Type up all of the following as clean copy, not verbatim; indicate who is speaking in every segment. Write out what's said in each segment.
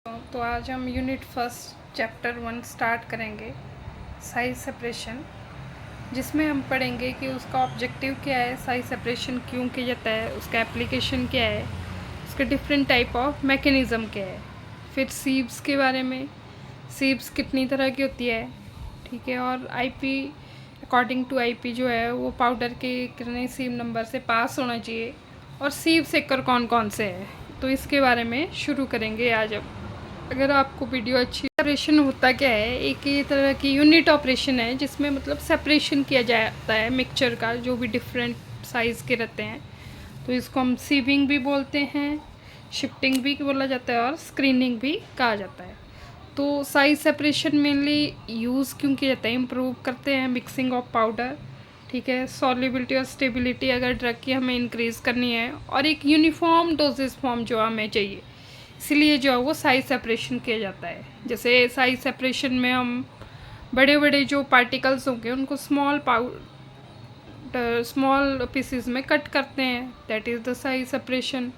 Speaker 1: तो आज हम यूनिट फर्स्ट चैप्टर 1 स्टार्ट करेंगे, साइज सेपरेशन, जिसमें हम पढ़ेंगे कि उसका ऑब्जेक्टिव क्या है, साइज सेपरेशन क्यों किया जाता है, उसका एप्लीकेशन क्या है, उसके डिफरेंट टाइप ऑफ मैकेनिज़्म क्या है। फिर सीव्स के बारे में, सीव्स कितनी तरह की होती है, ठीक है। और आईपी, अकॉर्डिंग टू आईपी जो है वो पाउडर के कितने सीव नंबर से पास होना चाहिए, और सीव सेकर कौन कौन से है, तो इसके बारे में शुरू करेंगे आज। अब अगर आपको वीडियो अच्छी, सेपरेशन होता क्या है, एक ये तरह की यूनिट ऑपरेशन है जिसमें मतलब सेपरेशन किया जाता है मिक्सचर का, जो भी डिफरेंट साइज़ के रहते हैं। तो इसको हम सीविंग भी बोलते हैं, शिफ्टिंग भी बोला जाता है, और स्क्रीनिंग भी कहा जाता है। तो साइज सेपरेशन मेनली यूज़ क्यों किया जाता है, इम्प्रूव करते हैं मिक्सिंग ऑफ पाउडर, ठीक है। सॉल्युबिलिटी और स्टेबिलिटी अगर ड्रग की हमें इंक्रीज़ करनी है, और एक यूनिफॉर्म डोजेस फॉर्म जो हमें चाहिए, इसलिए जो है वो साइज सेपरेशन किया जाता है। जैसे साइज सेपरेशन में हम बड़े बड़े जो पार्टिकल्स होंगे उनको स्मॉल पीसेस में कट करते हैं, that is the size separation.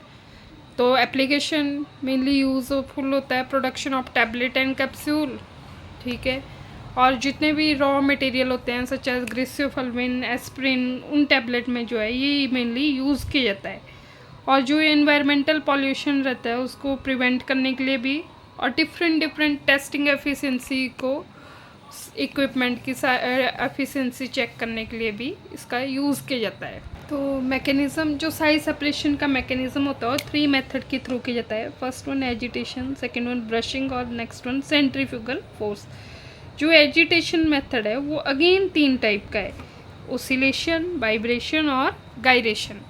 Speaker 1: तो एप्लीकेशन मेनली यूज़फुल होता है production of tablet and capsule, ठीक है। और जितने भी रॉ मटेरियल होते हैं सच एज ग्लिसरोफल्विन, एस्प्रिन, उन टैबलेट में जो है ये मेनली यूज़ किया जाता है। और जो एनवायरमेंटल पॉल्यूशन रहता है उसको प्रिवेंट करने के लिए भी, और डिफरेंट टेस्टिंग एफिशिएंसी को, इक्विपमेंट की एफिशिएंसी चेक करने के लिए भी इसका यूज़ किया जाता है। तो मैकेनिज़्म, जो साइज सेपरेशन का मैकेनिज़्म होता है, और 3 मेथड के थ्रू किया जाता है। First one agitation, second one brushing, और नेक्स्ट वन सेंट्रीफ्यूगल फोर्स। जो एजिटेशन मेथड है वो अगेन 3 टाइप का है, ओसिलेशन, वाइब्रेशन और गायरेशन।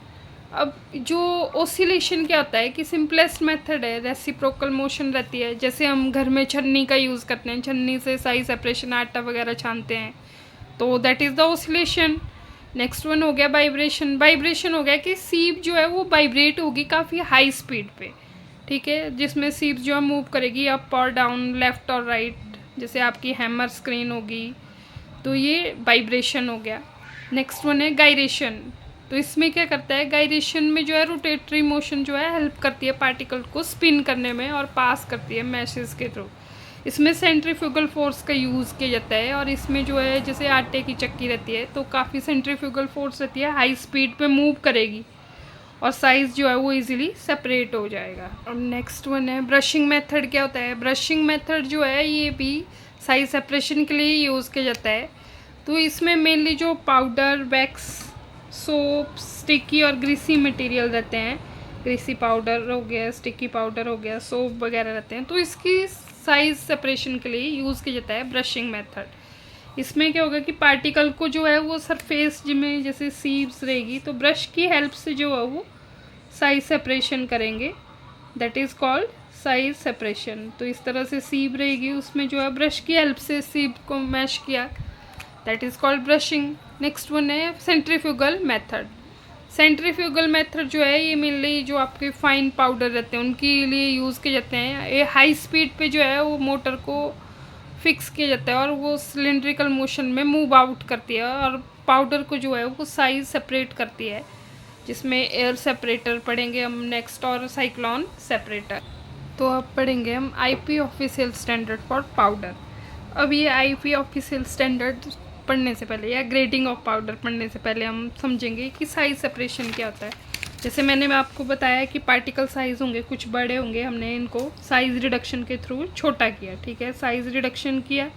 Speaker 1: अब जो ओसिलेशन क्या होता है कि सिंपलेस्ट मेथड है, रेसिप्रोकल मोशन रहती है। जैसे हम घर में छन्नी का यूज़ करते हैं, छन्नी से साइज सेपरेशन आटा वगैरह छानते हैं, तो that is the oscillation. Next one हो गया वाइब्रेशन। वाइब्रेशन हो गया कि सीप जो है वो वाइब्रेट होगी काफ़ी हाई स्पीड पे, ठीक है, जिसमें सीप जो है मूव करेगी अप और डाउन, लेफ़्ट और राइट, जैसे आपकी हैमर स्क्रीन होगी, तो ये वाइब्रेशन हो गया। नेक्स्ट वन है गायरेशन। तो इसमें क्या करता है, गायरेशन में जो है रोटेटरी मोशन जो है हेल्प करती है पार्टिकल को स्पिन करने में, और पास करती है मैशेस के थ्रू। इसमें सेंट्रीफ्यूगल फोर्स का यूज़ किया जाता है, और इसमें जो है जैसे आटे की चक्की रहती है तो काफ़ी सेंट्रीफ्यूगल फोर्स रहती है, हाई स्पीड पे मूव करेगी, और साइज़ जो है वो इजीली सेपरेट हो जाएगा। और नेक्स्ट वन है ब्रशिंग मेथड। क्या होता है, ब्रशिंग मेथड जो है ये भी साइज सेपरेशन के लिए यूज़ किया जाता है। तो इसमें मेनली जो पाउडर, वैक्स, सोप, स्टिकी और ग्रीसी मटेरियल रहते हैं, ग्रीसी पाउडर हो गया, स्टिकी पाउडर हो गया, सोप वगैरह रहते हैं, तो इसकी साइज सेपरेशन के लिए यूज़ किया जाता है ब्रशिंग मेथड। इसमें क्या होगा कि पार्टिकल को जो है वो सरफेस में जैसे सीव्स रहेगी, तो ब्रश की हेल्प से जो है वो साइज सेपरेशन करेंगे, that is called size separation. तो इस तरह से सीव रहेगी, उसमें जो है ब्रश की हेल्प से सीव को मैश किया, that is called brushing. Next one है सेंट्रीफ्यूगल मेथड। सेंट्रीफ्यूगल मेथड जो है ये मेनली जो आपके फाइन पाउडर रहते हैं उनके लिए यूज़ किए जाते हैं। ये हाई स्पीड पे जो है वो मोटर को फिक्स किया जाता है, और वो सिलेंड्रिकल मोशन में मूव आउट करती है, और पाउडर को जो है वो साइज सेपरेट करती है, जिसमें एयर सेपरेटर पढ़ेंगे हम नेक्स्ट, और साइक्लोन सेपरेटर। तो अब पढ़ेंगे हम IP official standard for powder. अब ये आईपी ऑफिशियल स्टैंडर्ड पढ़ने से पहले, या ग्रेडिंग ऑफ पाउडर पढ़ने से पहले, हम समझेंगे कि साइज सेपरेशन क्या होता है। जैसे मैंने आपको बताया कि पार्टिकल साइज़ होंगे कुछ बड़े होंगे, हमने इनको साइज़ रिडक्शन के थ्रू छोटा किया, ठीक है, साइज़ रिडक्शन किया।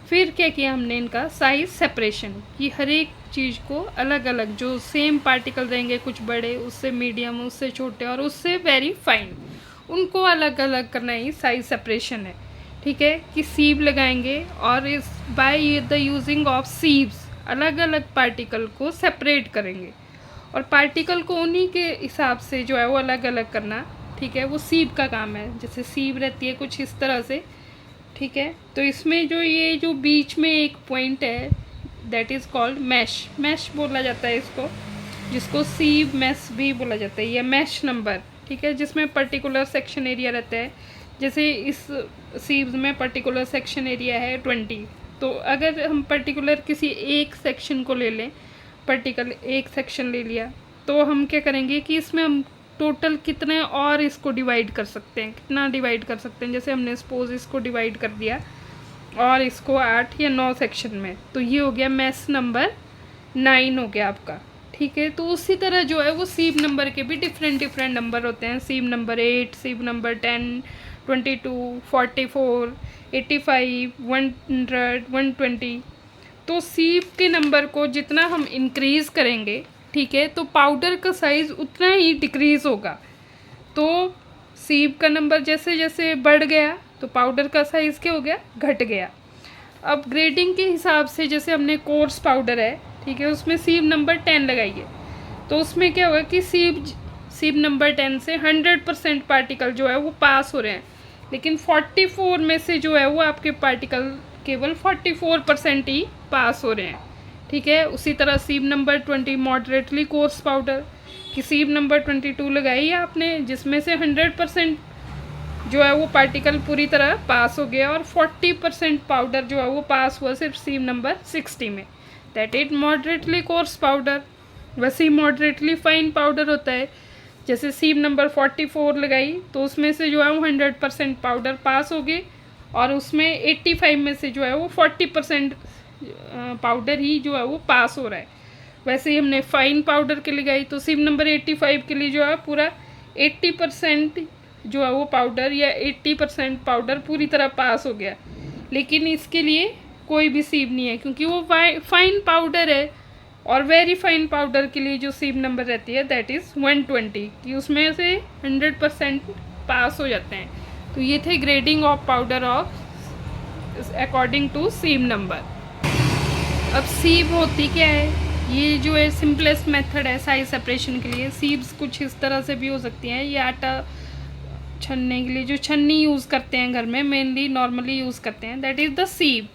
Speaker 1: फिर क्या किया हमने, इनका साइज़ सेपरेशन, कि हर एक चीज़ को अलग अलग, जो सेम पार्टिकल रहेंगे कुछ बड़े, उससे मीडियम, उससे छोटे, और उससे वेरी फाइन, उनको अलग अलग करना ही साइज सेपरेशन है, ठीक है। कि सीव लगाएंगे, और इस by the using of sieves अलग अलग पार्टिकल को सेपरेट करेंगे, और पार्टिकल को उन्हीं के हिसाब से जो है वो अलग अलग करना, ठीक है, वो सीव का काम है। जैसे सीव रहती है कुछ इस तरह से, ठीक है। तो इसमें जो ये जो बीच में एक पॉइंट है, that is called mash. Mash बोला जाता है इसको, जिसको सीव मैश भी बोला जाता है, या मैश नंबर, ठीक है, जिसमें पर्टिकुलर सेक्शन एरिया रहता है। जैसे इस सीव्स में पर्टिकुलर सेक्शन एरिया है 20, तो अगर हम पर्टिकुलर किसी एक सेक्शन को ले लें, पर्टिकुलर एक सेक्शन ले लिया, तो हम क्या करेंगे कि इसमें हम टोटल कितने और इसको डिवाइड कर सकते हैं, कितना डिवाइड कर सकते हैं। जैसे हमने सपोज इसको डिवाइड कर दिया और इसको 8 या 9 सेक्शन में, तो ये हो गया मैथ्स नंबर 9 हो गया आपका, ठीक है। तो उसी तरह जो है वो सीव नंबर के भी डिफरेंट नंबर होते हैं। सीव नंबर 8, सीव नंबर 10, 22, 44, 85, 100, 120। तो सीव के नंबर को जितना हम इंक्रीज़ करेंगे, ठीक है, तो पाउडर का साइज़ उतना ही डिक्रीज़ होगा। तो सीव का नंबर जैसे जैसे बढ़ गया तो पाउडर का साइज़ क्या हो गया, घट गया। अब ग्रेडिंग के हिसाब से जैसे हमने कोर्स पाउडर है, ठीक है, उसमें सीव नंबर 10 लगाइए, तो उसमें क्या होगा कि सीव नंबर 10 से 100% पार्टिकल जो है वो पास हो रहे हैं, लेकिन 44 में से जो है वो आपके पार्टिकल केवल 44% ही पास हो रहे हैं, ठीक है। उसी तरह सीव नंबर 20 मॉडरेटली कोर्स पाउडर की सीव नंबर 22 लगाई है आपने, जिसमें से 100% जो है वो पार्टिकल पूरी तरह पास हो गया और 40% पाउडर जो है वो पास हुआ सिर्फ सीव नंबर 60 में, that is moderately course powder. वैसे ही मॉडरेटली फाइन पाउडर होता है, जैसे सीव नंबर 44 लगाई तो उसमें से जो है वो 100% पाउडर पास हो गए और उसमें 85 में से जो है वो 40% पाउडर ही जो है वो पास हो रहा है। वैसे ही हमने फाइन पाउडर के लगाई तो सीव नंबर 85 के लिए जो है पूरा 80% जो है वो पाउडर या 80% पाउडर पूरी तरह पास हो गया, लेकिन इसके लिए कोई भी सीव नहीं है क्योंकि वो फाइन पाउडर है। और वेरी फाइन पाउडर के लिए जो सीव नंबर रहती है दैट इज़ 120 कि उसमें से 100% पास हो जाते हैं। तो ये थे grading of powder of according to sieve number. अब सीव होती क्या है, ये जो है सिंपलेस्ट मेथड है साइज सेपरेशन के लिए। सीव्स कुछ इस तरह से भी हो सकती हैं, ये आटा छन्ने के लिए जो छन्नी यूज़ करते हैं घर में मेनली नॉर्मली यूज़ करते हैं, दैट इज़ द सीव।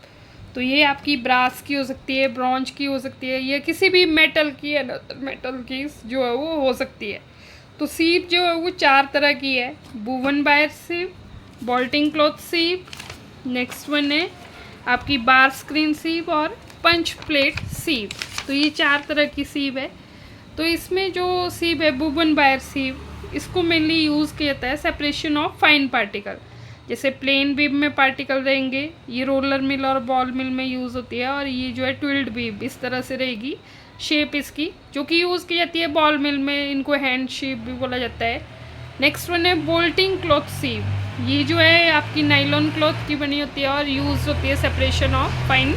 Speaker 1: तो ये आपकी ब्रास की हो सकती है, ब्रॉन्ज की हो सकती है, या किसी भी मेटल की या मेटल की जो है वो हो सकती है। तो सीव जो है वो 4 तरह की है, woven wire sieve, bolting cloth sieve, next one है आपकी बार स्क्रीन सीव और पंच प्लेट सीव। तो ये 4 तरह की सीव है। तो इसमें जो सीव है वूवन वायर सीव, इसको मेनली यूज़ किया जाता है सेपरेशन ऑफ फाइन पार्टिकल। जैसे प्लेन बीम में पार्टिकल रहेंगे, ये रोलर मिल और बॉल मिल में यूज़ होती है, और ये जो है ट्विल्ड बीम इस तरह से रहेगी शेप इसकी, जो कि यूज़ की जाती है बॉल मिल में, इनको हैंड शेप भी बोला जाता है। नेक्स्ट वन है बोल्टिंग क्लॉथ सीव, ये जो है आपकी नाइलॉन क्लॉथ की बनी होती है और यूज़ होती है सेपरेशन ऑफ फाइन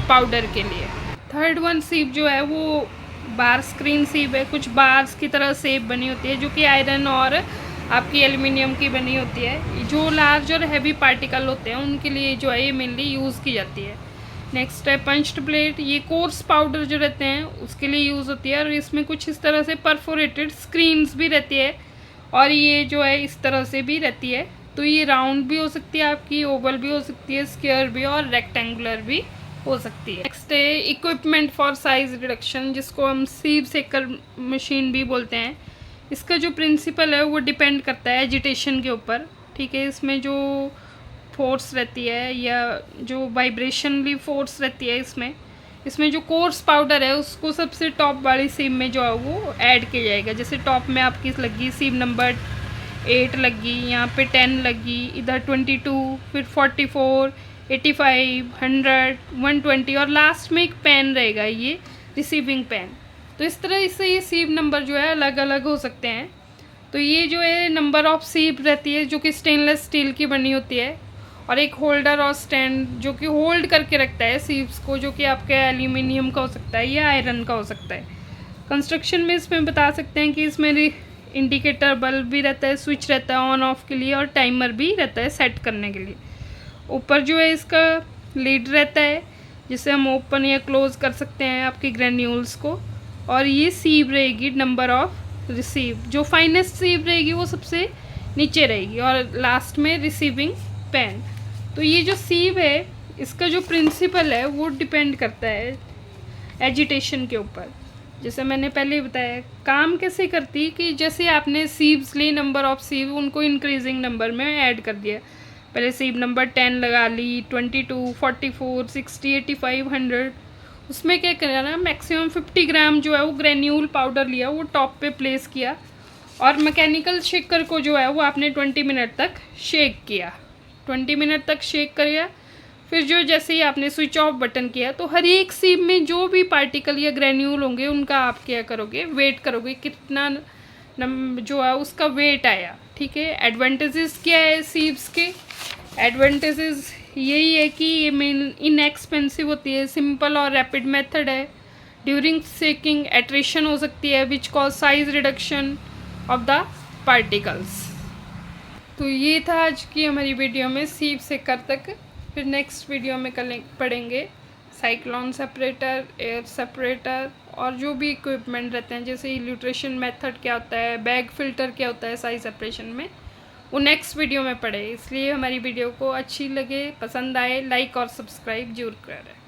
Speaker 1: पाउडर के लिए। थर्ड वन सीव जो है वो बार स्क्रीन सीव है, कुछ बार्स की तरह शेप बनी होती है जो कि आयरन और आपकी एल्युमिनियम की बनी होती है। जो लार्ज और हैवी पार्टिकल होते हैं उनके लिए जो है ये मेनली यूज़ की जाती है। नेक्स्ट है पंच्ड प्लेट, ये कोर्स पाउडर जो रहते हैं उसके लिए यूज़ होती है और इसमें कुछ इस तरह से परफोरेटेड स्क्रीन्स भी रहती है और ये जो है इस तरह से भी रहती है। तो ये राउंड भी हो सकती है आपकी, ओवल भी हो सकती है, स्क्वायर भी और रेक्टेंगुलर भी हो सकती है। नेक्स्ट है इक्विपमेंट फॉर साइज रिडक्शन, जिसको हम सीव सेकर मशीन भी बोलते हैं। इसका जो प्रिंसिपल है वो डिपेंड करता है एजिटेशन के ऊपर, ठीक है। इसमें जो फोर्स रहती है या जो वाइब्रेशनली फोर्स रहती है इसमें जो कोर्स पाउडर है उसको सबसे टॉप वाली सीव में जो है वो ऐड किया जाएगा। जैसे टॉप में आपकी लगी सीव नंबर 8 लगी, यहाँ पे 10 लगी, इधर 22, फिर 44, 85, 100, 120 और लास्ट में एक पेन रहेगा, ये रिसीविंग पेन। तो इस तरह से ये सीव नंबर जो है अलग अलग हो सकते हैं। तो ये जो है नंबर ऑफ सीव रहती है जो कि स्टेनलेस स्टील की बनी होती है, और एक होल्डर और स्टैंड जो कि होल्ड करके रखता है सीव्स को, जो कि आपके एल्यूमिनियम का हो सकता है या आयरन का हो सकता है। कंस्ट्रक्शन में इसमें बता सकते हैं कि इसमें इंडिकेटर बल्ब भी रहता है, स्विच रहता है ऑन ऑफ के लिए, और टाइमर भी रहता है सेट करने के लिए। ऊपर जो है इसका लीड रहता है जिसे हम ओपन या क्लोज कर सकते हैं आपके ग्रेन्यूल्स को, और ये सीव रहेगी नंबर ऑफ रिसीव, जो फाइनेस्ट सीव रहेगी वो सबसे नीचे रहेगी, और लास्ट में रिसीविंग पेन। तो ये जो सीव है इसका जो प्रिंसिपल है वो डिपेंड करता है एजिटेशन के ऊपर। जैसे मैंने पहले बताया काम कैसे करती कि जैसे आपने सीव्स ली, नंबर ऑफ सीव उनको इंक्रीजिंग नंबर में ऐड कर दिया। पहले सीव नंबर 10 लगा ली, 22, 44, 60, 85, 100। उसमें क्या करना, मैक्सिमम 50 ग्राम जो है वो ग्रेन्यूल पाउडर लिया, वो टॉप पे प्लेस किया, और मैकेनिकल शेकर को जो है वो आपने 20 मिनट तक शेक किया, 20 मिनट तक शेक करिए। फिर जो जैसे ही आपने स्विच ऑफ बटन किया तो हर एक सीप में जो भी पार्टिकल या ग्रेन्यूल होंगे उनका आप क्या करोगे, वेट करोगे कितना जो है उसका वेट आया। ठीक है, एडवांटेजेस क्या है सीप्स के? एडवांटेजेस यही है कि ये मेन इनएक्सपेंसिव होती है, सिंपल और रैपिड मेथड है। ड्यूरिंग सेकिंग एट्रिशन हो सकती है which cause size reduction of the particles. तो ये था आज की हमारी वीडियो में सीप से कर तक। फिर नेक्स्ट वीडियो में पढ़ेंगे साइक्लोन सेपरेटर, एयर सेपरेटर और जो भी इक्विपमेंट रहते हैं, जैसे इल्यूट्रेशन मेथड क्या होता है, बैग फिल्टर क्या होता है साइज सेपरेशन में, वो नेक्स्ट वीडियो में पढ़े। इसलिए हमारी वीडियो को अच्छी लगे, पसंद आए, लाइक और सब्सक्राइब जरूर करें।